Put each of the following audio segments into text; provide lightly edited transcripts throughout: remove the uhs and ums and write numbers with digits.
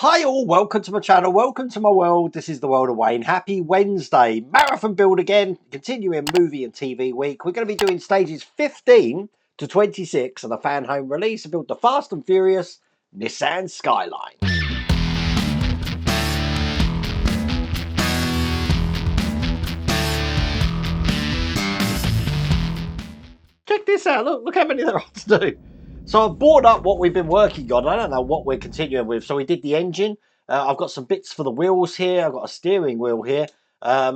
Hi all, welcome to my channel, welcome to my world. This is the world of Wayne. Happy Wednesday. Marathon build again, continuing movie and TV week. We're going to be doing stages 15 to 26 of the fan home release to build the Fast and Furious Nissan Skyline. Check this out, look how many there are to do. So I've brought up what we've been working on. I don't know what we're continuing with. So we did the engine. I've got some bits for the wheels here. I've got a steering wheel here. I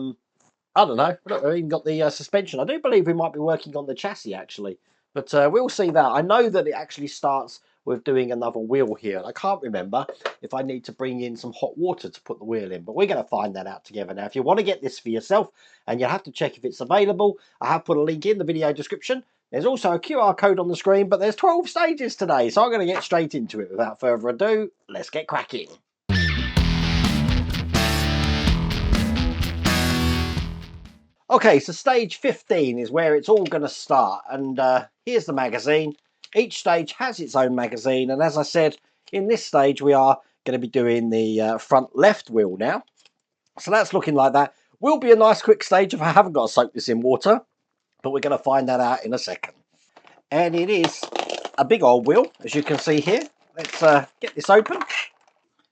don't know. Look, I've even got the suspension. I do believe we might be working on the chassis actually, but we'll see that. I know that it actually starts with doing another wheel here. I can't remember if I need to bring in some hot water to put the wheel in, but we're going to find that out together. Now, if you want to get this for yourself, and you have to check if it's available, I have put a link in the video description. There's also a QR code on the screen, but there's 12 stages today, so I'm going to get straight into it. Without further ado, let's get cracking. Okay, so stage 15 is where it's all going to start, and here's the magazine. Each stage has its own magazine, and as I said, in this stage we are going to be doing the front left wheel now. So that's looking like that. Will be a nice quick stage if I haven't got to soak this in water, but we're going to find that out in a second. And it is a big old wheel, as you can see here. Let's get this open.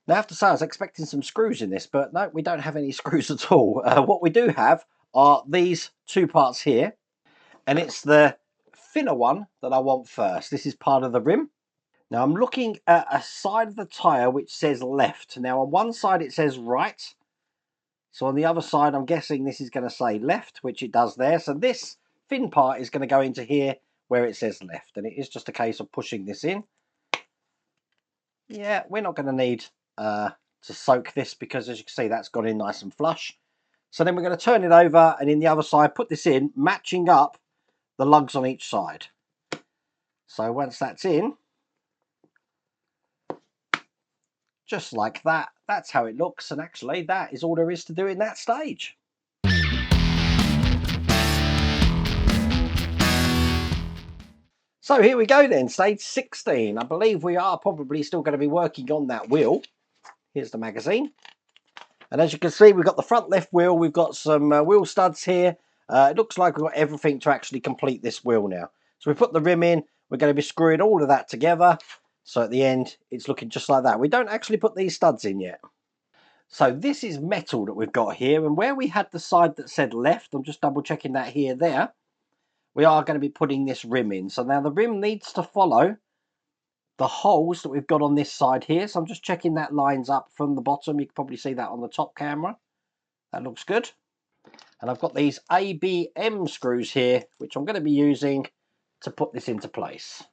Now, I have to say, I was expecting some screws in this, but no, we don't have any screws at all. What we do have are these two parts here, and it's the thinner one that I want first. This is part of the rim. Now, I'm looking at a side of the tyre which says left. Now, on one side it says right, so on the other side I'm guessing this is going to say left, which it does there. So this thin part is going to go into here where it says left, and it is just a case of pushing this in. Yeah, we're not going to need to soak this because, as you can see, that's gone in nice and flush. So then we're going to turn it over, and in the other side put this in, matching up the lugs on each side. So once that's in, just like that, that's how it looks, and actually that is all there is to do in that stage. So here we go then, stage 16. I believe we are probably still going to be working on that wheel. Here's the magazine. And as you can see, we've got the front left wheel, we've got some wheel studs here. It looks like we've got everything to actually complete this wheel now. So we put the rim in, we're going to be screwing all of that together. So at the end, it's looking just like that. We don't actually put these studs in yet. So this is metal that we've got here, and where we had the side that said left, I'm just double checking that here, there, we are going to be putting this rim in. So now the rim needs to follow the holes that we've got on this side here. So I'm just checking that lines up from the bottom. You can probably see that on the top camera. That looks good. And I've got these ABM screws here, which I'm going to be using to put this into place.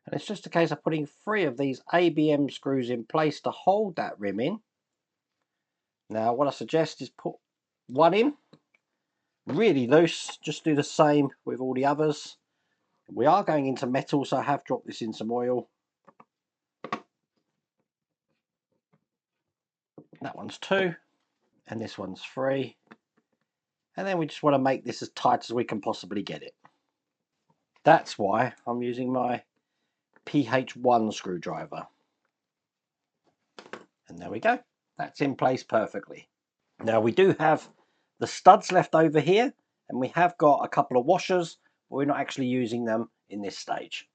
And it's just a case of putting 3 of these ABM screws in place to hold that rim in. Now what I suggest is put one in really loose. Just do the same with all the others. We are going into metal, so I have dropped this in some oil. That one's 2, and this one's 3. And then we just want to make this as tight as we can possibly get it. That's why I'm using my PH1 screwdriver. And there we go. That's in place perfectly. Now we do have the studs left over here, and we have got a couple of washers, but we're not actually using them in this stage.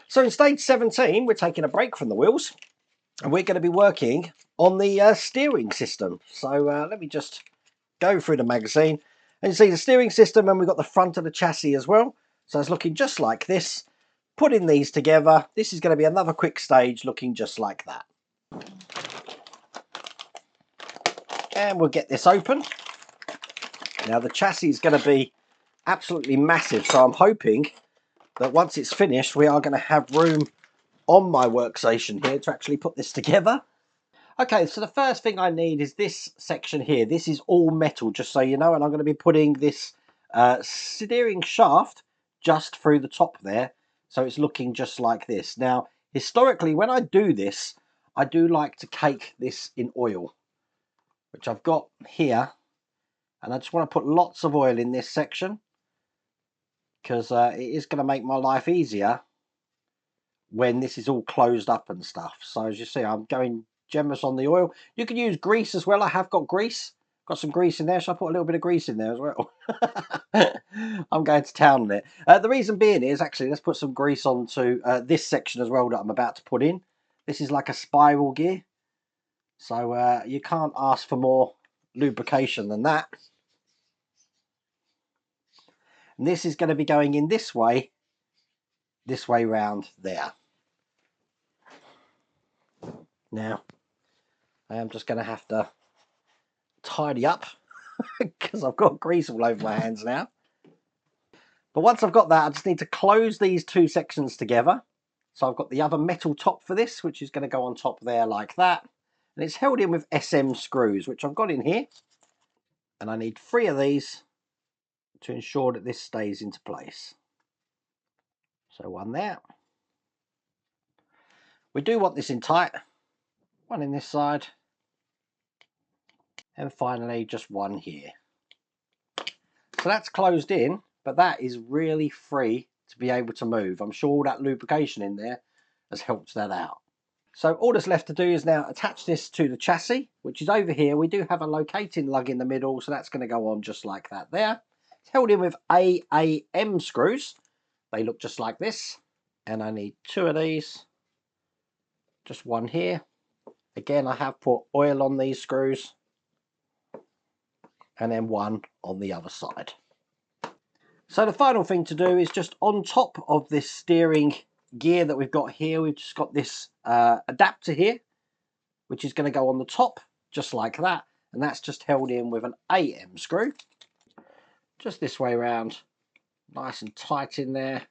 So in stage 17, we're taking a break from the wheels, and we're going to be working on the steering system. So let me just go through the magazine, and you see the steering system, and we've got the front of the chassis as well. So it's looking just like this. Putting these together, this is going to be another quick stage looking just like that. And we'll get this open. Now the chassis is going to be absolutely massive, so I'm hoping that once it's finished we are going to have room on my workstation here to actually put this together. Okay, so the first thing I need is this section here. This is all metal, just so you know, and I'm going to be putting this steering shaft just through the top there, so it's looking just like this. Now, historically, when I do this, I do like to cake this in oil, which I've got here, and I just want to put lots of oil in this section. because it is going to make my life easier when this is all closed up and stuff. So as you see, I'm going generous on the oil. You can use grease as well. I have got grease. Got some grease in there. So I put a little bit of grease in there as well. I'm going to town on it. The reason being is, actually, let's put some grease onto this section as well that I'm about to put in. This is like a spiral gear. So you can't ask for more lubrication than that. And this is going to be going in this way round there. Now, I am just going to have to tidy up because I've got grease all over my hands now. But once I've got that, I just need to close these two sections together. So I've got the other metal top for this, which is going to go on top there like that. And it's held in with SM screws, which I've got in here. And I need 3 of these to ensure that this stays into place. So 1 there. We do want this in tight. 1 in this side. And finally, just 1 here. So that's closed in, but that is really free to be able to move. I'm sure all that lubrication in there has helped that out. So all that's left to do is now attach this to the chassis, which is over here. We do have a locating lug in the middle, so that's going to go on just like that there. It's held in with AAM screws. They look just like this. And I need 2 of these. Just 1 here. Again, I have put oil on these screws. And then 1 on the other side. So the final thing to do is just on top of this steering gear that we've got here, we've just got this adapter here, which is going to go on the top, just like that. And that's just held in with an AM screw. Just this way around, nice and tight in there.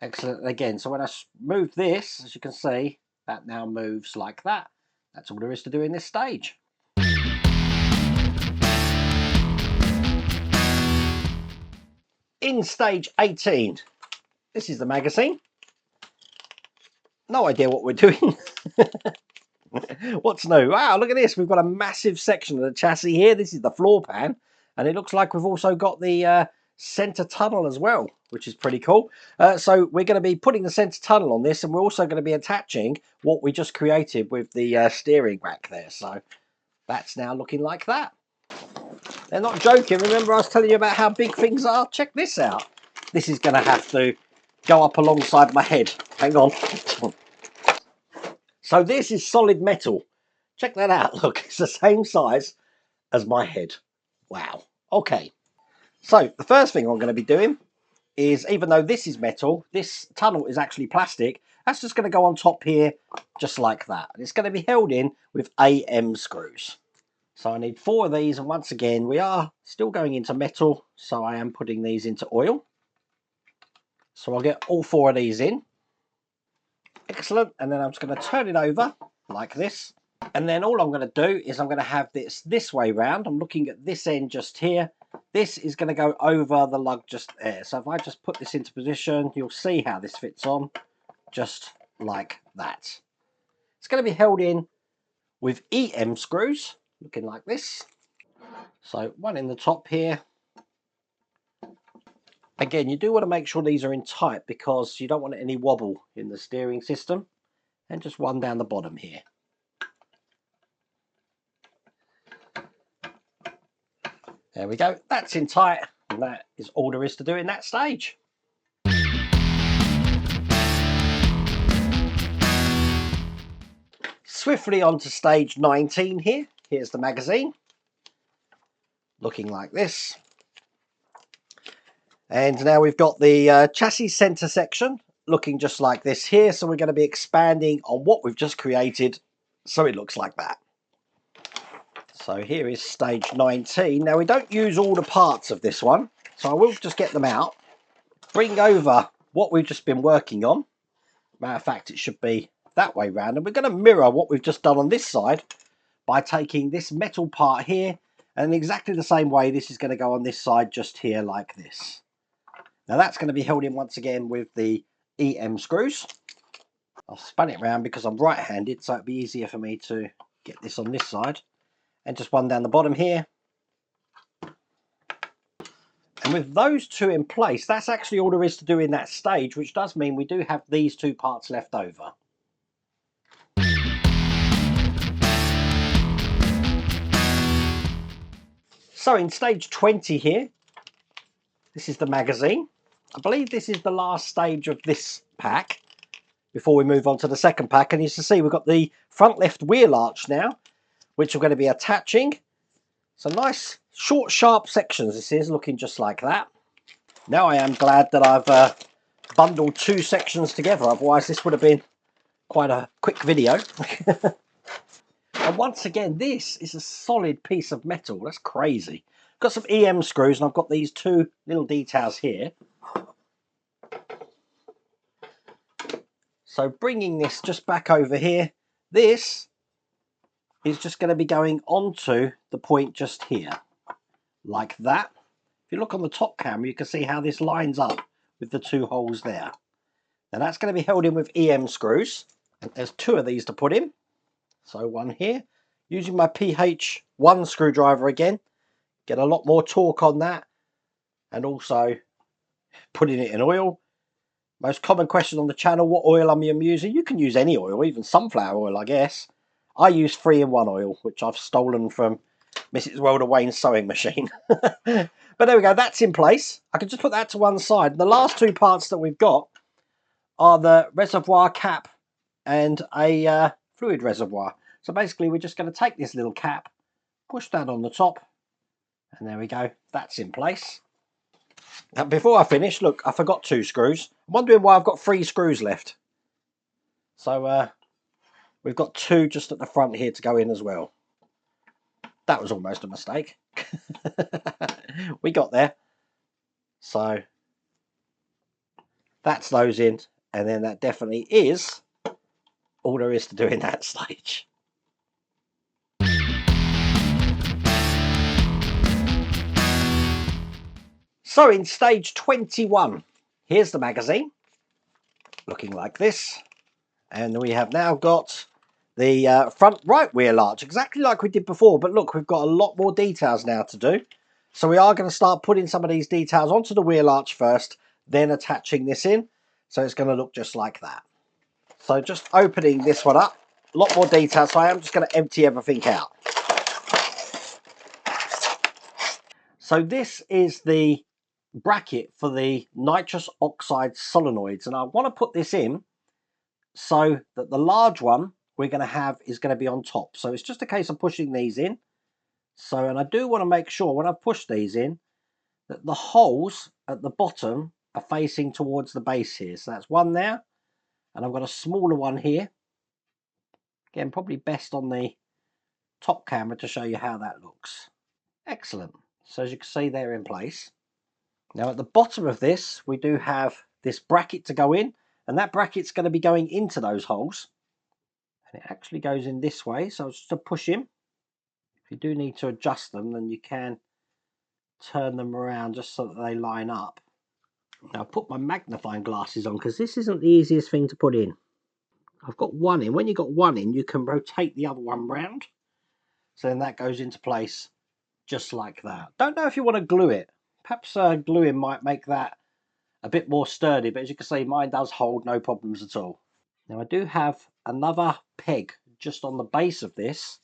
Excellent. Again, so when I move this, as you can see, that now moves like that. That's all there is to do in this stage. In stage 18, this is the magazine. No idea what we're doing. What's new? Wow, look at this. We've got a massive section of the chassis here. This is the floor pan. And it looks like we've also got the center tunnel as well, which is pretty cool. So we're going to be putting the center tunnel on this, and we're also going to be attaching what we just created with the steering rack there. So that's now looking like that. They're not joking. Remember I was telling you about how big things are? Check this out. This is going to have to go up alongside my head. Hang on. So this is solid metal. Check that out. Look, it's the same size as my head. Wow. Okay. So the first thing I'm going to be doing is, even though this is metal, this tunnel is actually plastic. That's just going to go on top here, just like that. And it's going to be held in with AM screws. So I need 4 of these, and once again, we are still going into metal, so I am putting these into oil. So I'll get all 4 of these in. Excellent. And then I'm just going to turn it over like this. And then all I'm going to do is I'm going to have this way round. I'm looking at this end just here. This is going to go over the lug just there. So if I just put this into position, you'll see how this fits on, just like that. It's going to be held in with EM screws, looking like this. So 1 in the top here. Again, you do want to make sure these are in tight because you don't want any wobble in the steering system. And just 1 down the bottom here. There we go. That's in tight. And that is all there is to do in that stage. Swiftly on to stage 19 here. Here's the magazine. Looking like this. And now we've got the chassis center section looking just like this here. So we're going to be expanding on what we've just created so it looks like that. So here is stage 19. Now we don't use all the parts of this one, so I will just get them out, bring over what we've just been working on. Matter of fact, it should be that way round, and we're going to mirror what we've just done on this side by taking this metal part here, and exactly the same way this is going to go on this side just here like this. Now that's going to be held in once again with the EM screws. I've spun it round because I'm right-handed, so it'd be easier for me to get this on this side. And just 1 down the bottom here. And And with those two in place, that's actually all there is to do in that stage, which does mean we do have these two parts left over. So in stage 20 here, this is the magazine. I believe this is the last stage of this pack before we move on to the second pack. And you can see we've got the front left wheel arch now, which we're going to be attaching. So nice short sharp sections this is, looking just like that. Now I am glad that I've bundled two sections together, otherwise this would have been quite a quick video. And once again, this is a solid piece of metal. That's crazy. Got some EM screws, and I've got these two little details here. So bringing this just back over here, this is just going to be going onto the point just here, like that. If you look on the top camera, you can see how this lines up with the two holes there. Now that's going to be held in with EM screws. And there's two of these to put in. So one here, using my PH1 screwdriver again, get a lot more torque on that, and also putting it in oil. Most common question on the channel, what oil am I using? You can use any oil, even sunflower oil, I guess. I use 3-in-1 oil, which I've stolen from Mrs. Welder Wayne's sewing machine. But there we go, that's in place. I can just put that to one side. The last two parts that we've got are the reservoir cap and a fluid reservoir. So basically we're just going to take this little cap, push that on the top, and there we go, that's in place. Now before I finish, look, I forgot two screws. I'm wondering why I've got 3 screws left. So we've got 2 just at the front here to go in as well. That was almost a mistake. We got there. So that's those in, and then that definitely is all there is to do in that stage. So in stage 21, here's the magazine, looking like this. And we have now got the front right wheel arch, exactly like we did before. But look, we've got a lot more details now to do. So we are going to start putting some of these details onto the wheel arch first, then attaching this in. So it's going to look just like that. So just opening this one up, a lot more detail. So I am just going to empty everything out. So this is the bracket for the nitrous oxide solenoids, and I want to put this in so that the large one we're going to have is going to be on top. So it's just a case of pushing these in. So, and I do want to make sure when I push these in that the holes at the bottom are facing towards the base here. So that's one there, and I've got a smaller one here. Again, probably best on the top camera to show you how that looks. Excellent. So as you can see, they're in place. Now at the bottom of this, we do have this bracket to go in, and that bracket's going to be going into those holes. And it actually goes in this way, so just to push in. If you do need to adjust them, then you can turn them around just so that they line up. Now I'll put my magnifying glasses on because this isn't the easiest thing to put in. I've got one in. When you've got one in, you can rotate the other one round. So then that goes into place just like that. Don't know if you want to glue it. Perhaps gluing might make that a bit more sturdy, but as you can see, mine does hold, no problems at all. Now I do have another peg just on the base of this,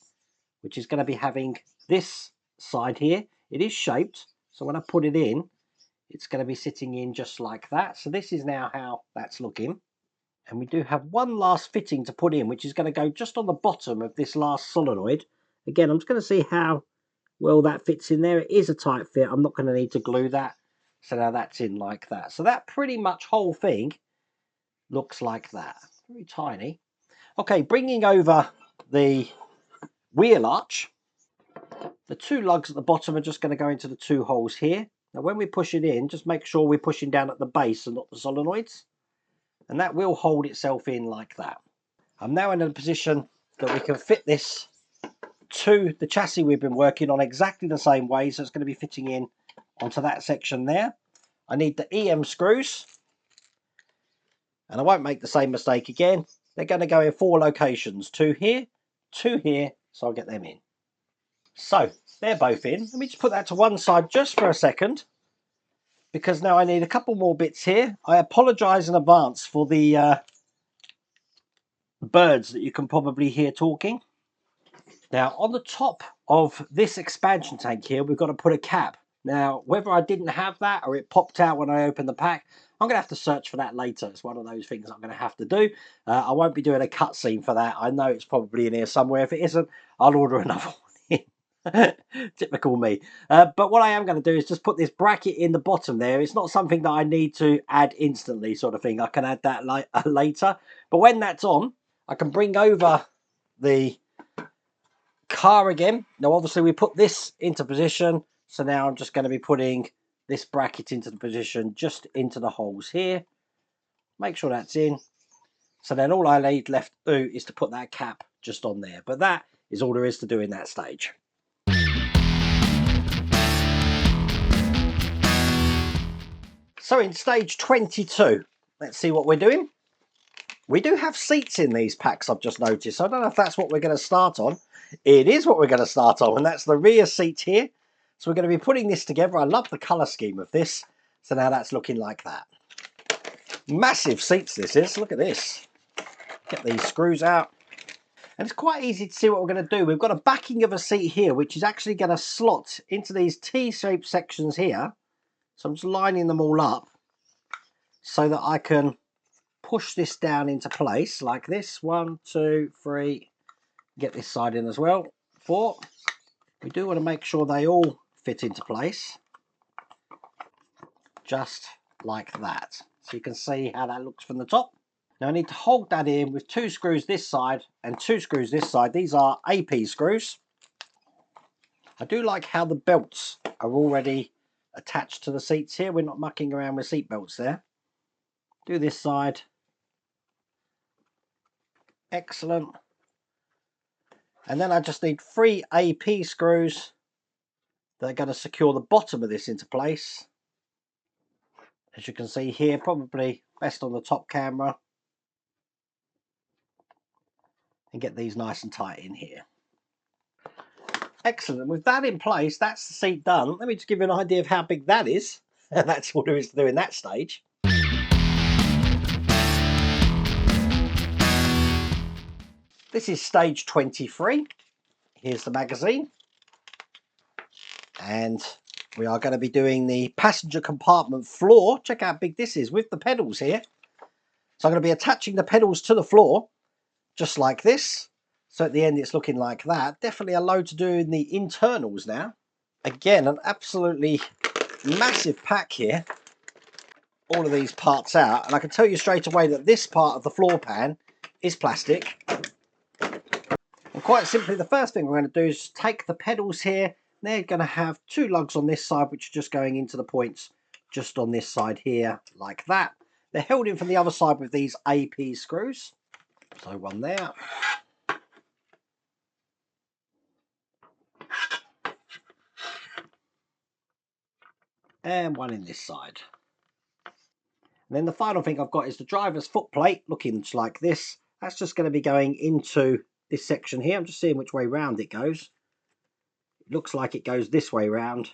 which is going to be having this side here. It is shaped, so when I put it in, it's going to be sitting in just like that. So this is now how that's looking. And we do have one last fitting to put in, which is going to go just on the bottom of this last solenoid. Again, I'm just going to see how well that fits in there. It is a tight fit. I'm not going to need to glue that. So now that's in like that. So that pretty much whole thing looks like that. Very tiny. Okay, bringing over the wheel arch. The 2 lugs at the bottom are just going to go into the 2 holes here. Now when we push it in, just make sure we're pushing down at the base and not the solenoids. And that will hold itself in like that. I'm now in a position that we can fit this to the chassis we've been working on exactly the same way. So it's going to be fitting in onto that section there. I need the EM screws. And I won't make the same mistake again. They're going to go in 4 locations. 2 here, 2 here. So I'll get them in. So they're both in. Let me just put that to one side just for a second. because now I need a couple more bits here. I apologise in advance for the birds that you can probably hear talking. Now on the top of this expansion tank here, we've got to put a cap. Now whether I didn't have that or it popped out when I opened the pack, I'm going to have to search for that later. It's one of those things I'm going to have to do. I won't be doing a cutscene for that. I know it's probably in here somewhere. If it isn't, I'll order another one. Typical me. But what I am going to do is just put this bracket in the bottom there. It's not something that I need to add instantly, sort of thing. I can add that later. But when that's on, I can bring over the car again. Now obviously we put this into position, so now I'm just going to be putting this bracket into the position, just into the holes here. Make sure that's in. So then all I need left to do is to put that cap just on there. But that is all there is to do in that stage. So in stage 22, let's see what we're doing. We do have seats in these packs, I've just noticed. So I don't know if that's what we're going to start on. It is what we're going to start on, and that's the rear seat here. So we're going to be putting this together. I love the colour scheme of this. So now that's looking like that. Massive seats this is. Look at this. Get these screws out. And it's quite easy to see what we're going to do. We've got a backing of a seat here, which is actually going to slot into these T-shaped sections here. So I'm just lining them all up so that I can push this down into place like this. 1, 2, 3. Get this side in as well. 4. We do want to make sure they all fit into place. Just like that. So you can see how that looks from the top. Now I need to hold that in with 2 screws this side and 2 screws this side. These are AP screws. I do like how the belts are already attached to the seats here. We're not mucking around with seat belts there. Do this side. Excellent. And then I just need 3 AP screws that are going to secure the bottom of this into place. As you can see here, probably best on the top camera. And get these nice and tight in here. Excellent. With that in place, that's the seat done. Let me just give you an idea of how big that is. That's what there is to do in that stage. This is stage 23. Here's the magazine. And we are going to be doing the passenger compartment floor. Check out how big this is with the pedals here. So I'm going to be attaching the pedals to the floor, just like this. So at the end it's looking like that. Definitely a load to do in the internals now. Again, an absolutely massive pack here. All of these parts out. And I can tell you straight away that this part of the floor pan is plastic. And quite simply, the first thing we're going to do is take the pedals here. They're going to have 2 lugs on this side, which are just going into the points just on this side here, like that. They're held in from the other side with these AP screws. So one there. And one in this side. And then the final thing I've got is the driver's foot plate, looking like this. That's just going to be going into this section here. I'm just seeing which way round it goes. It looks like it goes this way round.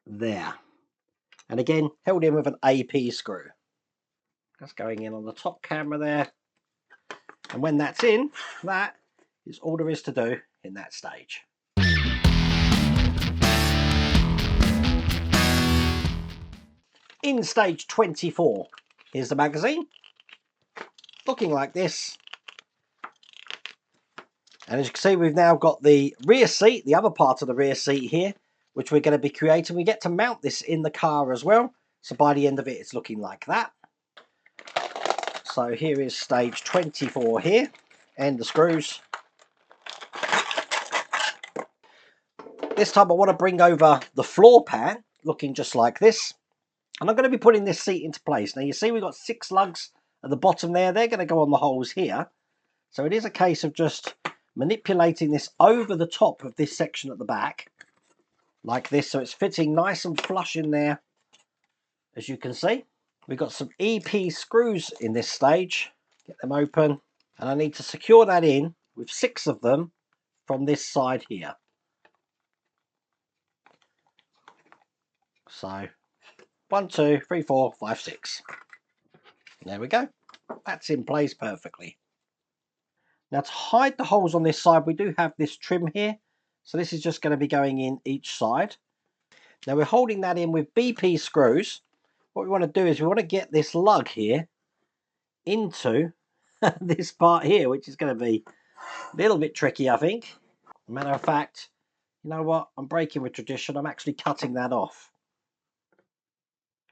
There. And again, held in with an AP screw. That's going in on the top camera there. And when that's in, that is all there is to do in that stage. In stage 24, here's the magazine. Looking like this. And as you can see, we've now got the rear seat, the other part of the rear seat here, which we're going to be creating. We get to mount this in the car as well. So by the end of it, it's looking like that. So here is stage 24 here, and the screws. This time I want to bring over the floor pan, looking just like this. And I'm going to be putting this seat into place. Now you see we've got 6 lugs at the bottom there. They're going to go on the holes here. So it is a case of just manipulating this over the top of this section at the back, like this. So it's fitting nice and flush in there, as you can see. We've got some EP screws in this stage. Get them open. And I need to secure that in with 6 of them from this side here. So 1, 2, 3, 4, 5, 6. There we go. That's in place perfectly. Now to hide the holes on this side, we do have this trim here. So this is just going to be going in each side. Now we're holding that in with BP screws. What we want to do is we want to get this lug here into this part here, which is going to be a little bit tricky, I think. Matter of fact, you know what? I'm breaking with tradition. I'm actually cutting that off.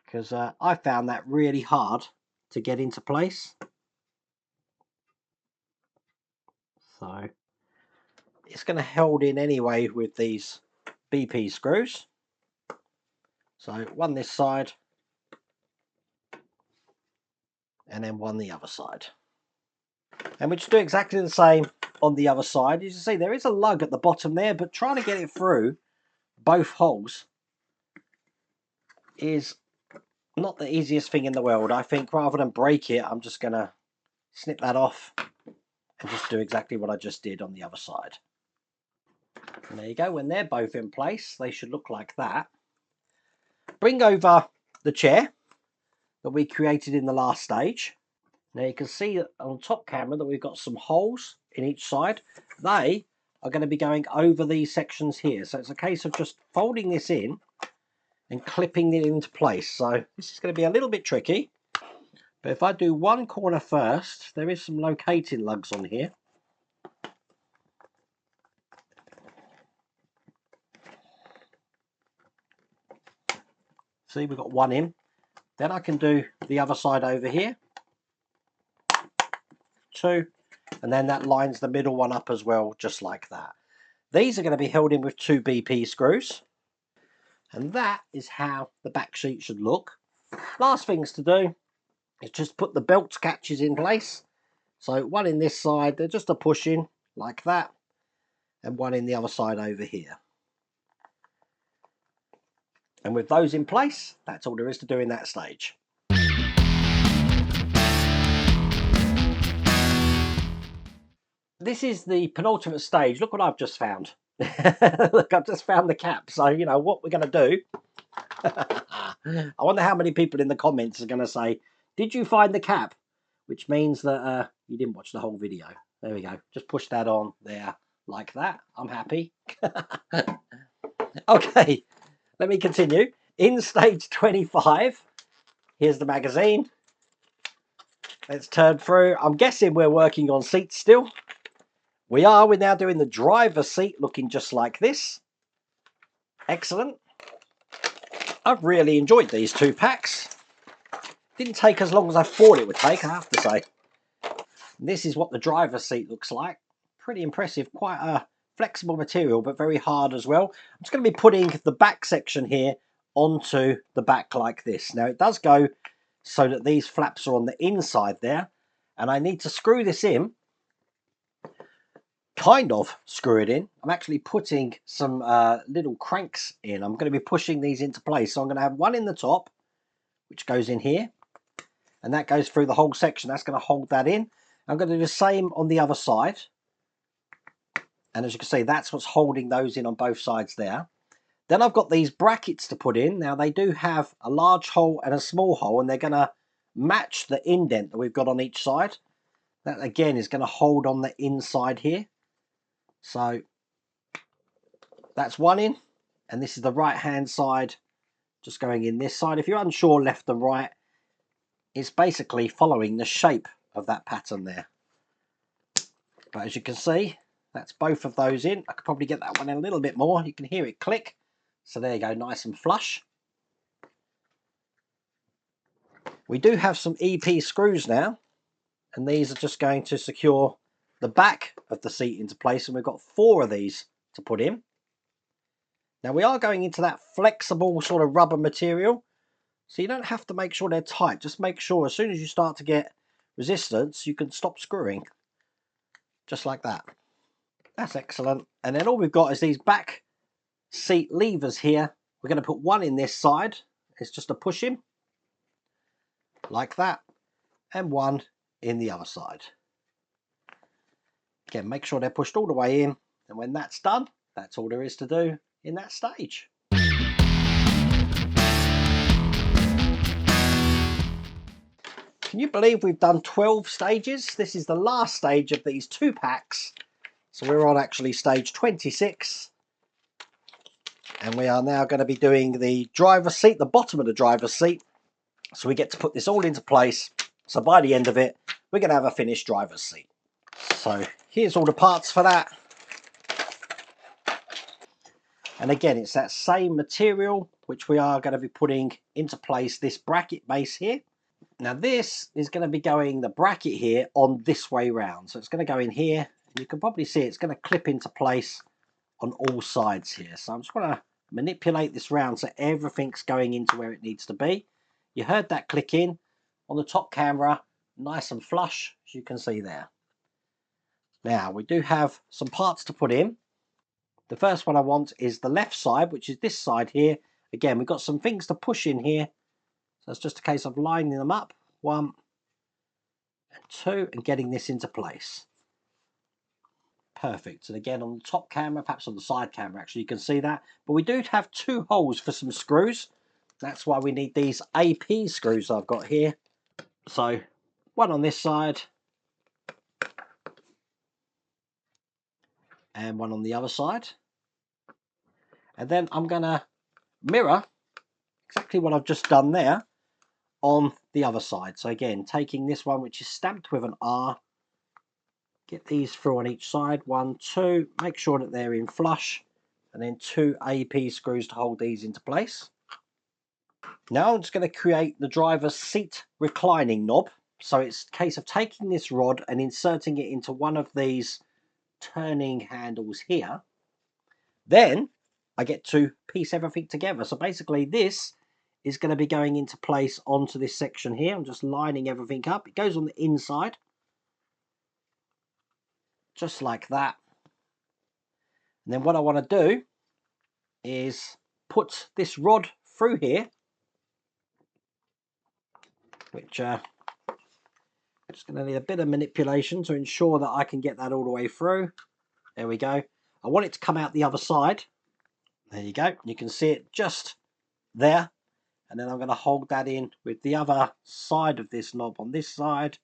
Because I found that really hard to get into place. So it's going to hold in anyway with these BP screws. So one this side and then one the other side. And we just do exactly the same on the other side. As you see, there is a lug at the bottom there, but trying to get it through both holes is not the easiest thing in the world. I think rather than break it, I'm just going to snip that off and just do exactly what I just did on the other side. And there you go. When they're both in place, they should look like that. Bring over the chair that we created in the last stage. Now you can see on top camera that we've got some holes in each side. They are going to be going over these sections here. So it's a case of just folding this in and clipping it into place. So this is going to be a little bit tricky. But if I do one corner first, there is some locating lugs on here. See, we've got one in. Then I can do the other side over here. 2. And then that lines the middle one up as well, just like that. These are going to be held in with 2 BP screws. And that is how the back sheet should look. Last things to do is just put the belt catches in place. So one in this side, they're just a push in like that. And one in the other side over here. And with those in place, that's all there is to do in that stage. This is the penultimate stage. Look what I've just found. Look, I've just found the cap. So, you know, what we're going to do. I wonder how many people in the comments are going to say, did you find the cap? Which means that you didn't watch the whole video. There we go. Just push that on there like that. I'm happy. Okay, let me continue. In stage 25, here's the magazine. Let's turn through. I'm guessing we're working on seats still. We are. We're now doing the driver's seat looking just like this. Excellent. I've really enjoyed these 2 packs. Didn't take as long as I thought it would take, I have to say. This is what the driver's seat looks like. Pretty impressive. Quite a flexible material, but very hard as well. I'm just going to be putting the back section here onto the back like this. Now it does go so that these flaps are on the inside there. And I need to screw this in. Kind of screw it in. I'm actually putting some little cranks in. I'm going to be pushing these into place. So I'm going to have one in the top, which goes in here. And that goes through the whole section. That's going to hold that in. I'm going to do the same on the other side. And as you can see, that's what's holding those in on both sides there. Then I've got these brackets to put in. Now they do have a large hole and a small hole, and they're going to match the indent that we've got on each side. That again is going to hold on the inside here. So that's one in, and this is the right hand side just going in this side. If you're unsure left and right, it's basically following the shape of that pattern there. But as you can see, that's both of those in. I could probably get that one in a little bit more. You can hear it click. So there you go, nice and flush. We do have some EP screws now, and these are just going to secure the back of the seat into place, and we've got 4 of these to put in. Now we are going into that flexible sort of rubber material, so you don't have to make sure they're tight. Just make sure as soon as you start to get resistance, you can stop screwing. Just like that. That's excellent. And then all we've got is these back seat levers here. We're going to put one in this side. It's just a push in. Like that. And one in the other side. Again, make sure they're pushed all the way in. And when that's done, that's all there is to do in that stage. Can you believe we've done 12 stages? This is the last stage of these 2 packs. So we're on actually stage 26. And we are now going to be doing the driver's seat, the bottom of the driver's seat. So we get to put this all into place. So by the end of it, we're going to have a finished driver's seat. So here's all the parts for that. And again, it's that same material which we are going to be putting into place, this bracket base here. Now this is going to be going, the bracket here, on this way round. So it's going to go in here. You can probably see it's going to clip into place on all sides here. So I'm just going to manipulate this round so everything's going into where it needs to be. You heard that click in on the top camera, nice and flush, as you can see there. Now we do have some parts to put in. The first one I want is the left side, which is this side here. Again, we've got some things to push in here. So it's just a case of lining them up, 1 and 2, and getting this into place. Perfect. And again, on the top camera, perhaps on the side camera, actually, you can see that. But we do have 2 holes for some screws. That's why we need these AP screws I've got here. So, one on this side, and one on the other side. And then I'm going to mirror exactly what I've just done there on the other side. So again, taking this one which is stamped with an R, get these through on each side, 1, 2, make sure that they're in flush, and then 2 AP screws to hold these into place. Now I'm just going to create the driver's seat reclining knob. So it's a case of taking this rod and inserting it into one of these turning handles here. Then I get to piece everything together. So basically this is going to be going into place onto this section here. I'm just lining everything up. It goes on the inside, just like that. And then what I want to do is put this rod through here, which I'm just going to need a bit of manipulation to ensure that I can get that all the way through. There we go. I want it to come out the other side. There you go. You can see it just there. And then I'm going to hold that in with the other side of this knob on this side.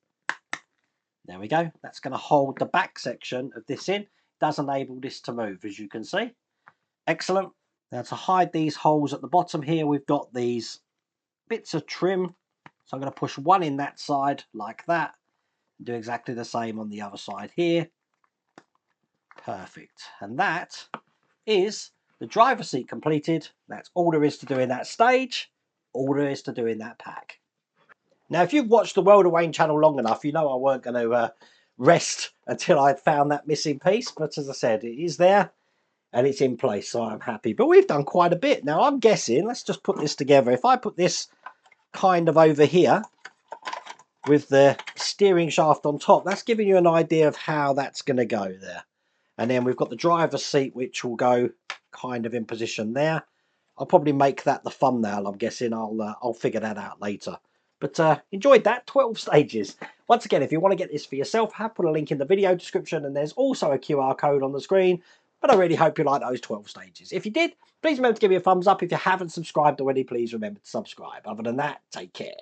There we go. That's going to hold the back section of this in. It does enable this to move, as you can see. Excellent. Now to hide these holes at the bottom here, we've got these bits of trim. So I'm going to push one in that side like that. And do exactly the same on the other side here. Perfect. And that is the driver's seat completed. That's all there is to do in that stage. All there is to do in that pack. Now, if you've watched the World of Wayne channel long enough, you know I weren't going to rest until I'd found that missing piece. But as I said, it is there and it's in place, so I'm happy. But we've done quite a bit. Now, I'm guessing, let's just put this together. If I put this kind of over here with the steering shaft on top, that's giving you an idea of how that's going to go there. And then we've got the driver's seat, which will go kind of in position there. I'll probably make that the thumbnail, I'm guessing. I'll figure that out later. But enjoyed that, 12 stages. Once again, if you want to get this for yourself, I have put a link in the video description, and there's also a QR code on the screen. But I really hope you like those 12 stages. If you did, please remember to give me a thumbs up. If you haven't subscribed already, please remember to subscribe. Other than that, take care.